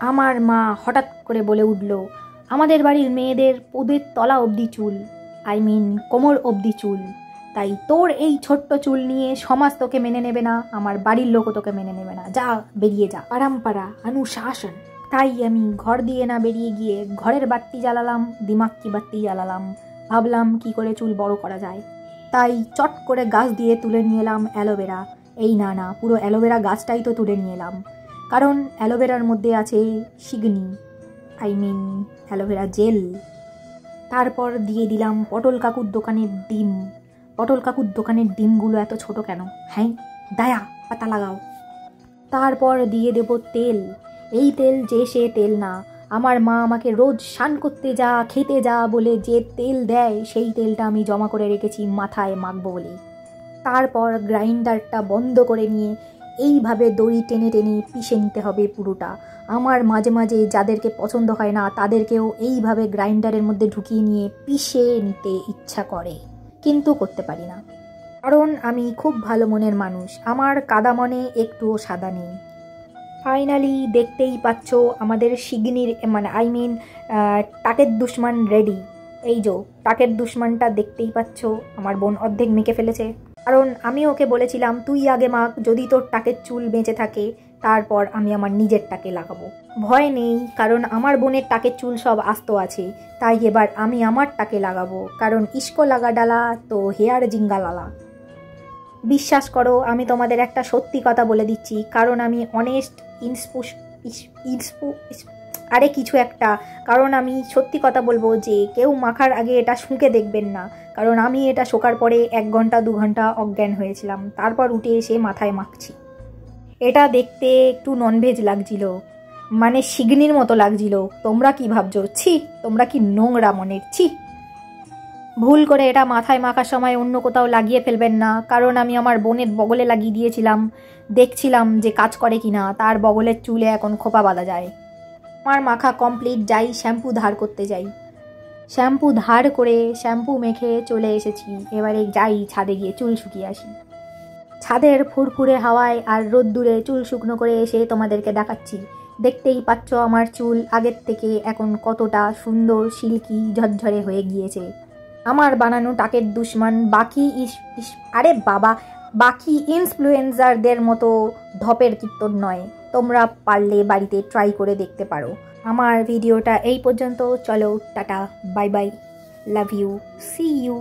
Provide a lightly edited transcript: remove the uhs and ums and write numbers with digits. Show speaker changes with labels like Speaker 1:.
Speaker 1: আমার মা হঠাৎ করে বলে উঠল, আমাদের বাড়ির মেয়েদের পোদের তলা অবধি চুল, কোমর অবধি চুল, তাই তোর এই ছোট্ট চুল নিয়ে সমাজ তোকে মেনে নেবে না, আমার বাড়ির লোকও তোকে মেনে নেবে না, যা বেরিয়ে যা। পরম্পরা, অনুশাসন। তাই আমি ঘর দিয়ে না বেরিয়ে গিয়ে ঘরের বাতি জ্বালালাম, দিমাগ কি বাতি জ্বালালাম, ভাবলাম কি করে চুল বড় করা যায়। তাই চট করে গাছ দিয়ে তুলে নিয়ে এলাম অ্যালোভেরা। না, পুরো অ্যালোভেরা গাছটাই তো তুলে নিয়ে এলাম, কারণ অ্যালোভেরার মধ্যে আছে শিগনি, অ্যালোভেরা জেল। তারপর দিয়ে দিলাম পটল কাকুর দোকানের ডিম। পটল কাকুর দোকানের ডিমগুলো এত ছোট কেন? হ্যাঁ, দায়া পাতা লাগাও। তারপর দিয়ে দেব তেল। এই তেল যে সে তেল না, আমার মা আমাকে রোজ স্নান করতে যা, খেতে যা বলে যে তেল দেয়, সেই তেলটা আমি জমা করে রেখেছি মাথায় মাখবো বলে। তারপর গ্রাইন্ডারটা বন্ধ করে নিয়ে এইভাবে দড়ি টেনে টেনে পিষে নিতে হবে পুরোটা। আমার মাঝে মাঝে যাদেরকে পছন্দ হয় না তাদেরকেও এইভাবে গ্রাইন্ডারের মধ্যে ঢুকিয়ে নিয়ে পিষে নিতে ইচ্ছা করে, কিন্তু করতে পারি না, কারণ আমি খুব ভালো মনের মানুষ, আমার কাদা মনে একটুও সাদা নেই। ফাইনালি দেখতেই পাচ্ছ আমাদের শিগনির টাকের দুশমান রেডি। এই যে টাকের দুশমানটা দেখতেই পাচ্ছ, আমার বোন অর্ধেক মেখে ফেলেছে, কারণ আমি ওকে বলেছিলাম তুই আগে মাখ, যদি তোর টাকের চুল বেঁচে থাকে তারপর আমি আমার নিজের টাকে লাগাবো। ভয় নেই, কারণ আমার বোনের টাকের চুল সব আস্ত আছে, তাই এবার আমি আমার টাকে লাগাবো, কারণ ইস্কো লাগা ডালা তো হেয়ার জিঙ্গা লালা। বিশ্বাস করো, আমি তোমাদের একটা সত্যি কথা বলে দিচ্ছি, কারণ আমি অনেস্ট কারণ আমি সত্যি কথা বলবো যে কেউ মাখার আগে এটা শুঁকে দেখবেন না, কারণ আমি এটা শোকার পরে 1 ঘন্টা 2 ঘন্টা অজ্ঞান হয়েছিলাম, তারপর উঠে এসে মাথায় মাখছি। এটা দেখতে একটু ননভেজ লাগছিল, মানে শিগনির মতো লাগছিল। তোমরা কি ভাবছো? ছি, তোমরা কি নোংরা মনের, ছি। ভুল করে এটা মাথায় মাখার সময় অন্য কোথাও লাগিয়ে ফেলবেন না, কারণ আমি আমার বোনের বগলে লাগিয়ে দিয়েছিলাম, দেখছিলাম যে কাজ করে কিনা, তার বগলের চুলে এখন খোপা বাঁধা যায়। আমার মাখা কমপ্লিট, যাই শ্যাম্পু ধার করতে যাই। শ্যাম্পু ধার করে শ্যাম্পু মেখে চলে এসেছি, এবারে যাই ছাদে গিয়ে চুল শুকিয়ে আসি। ছাদের ফুরফুরে হাওয়ায় আর রোদ্দুরে চুল শুকনো করে এসে তোমাদেরকে দেখাচ্ছি। দেখতেই পাচ্ছ আমার চুল আগের থেকে এখন কতটা সুন্দর সিল্কি ঝরঝরে হয়ে গিয়েছে। আমার বানানো টাকের দুশমান বাকি ইনফ্লুয়েন্সারদের মতো ধপের কীর্তন নয়, তোমরা পারলে বাড়িতে ট্রাই করে দেখতে পারো। আমার ভিডিওটা এই পর্যন্ত, চলো tata, bye bye, love you, see you.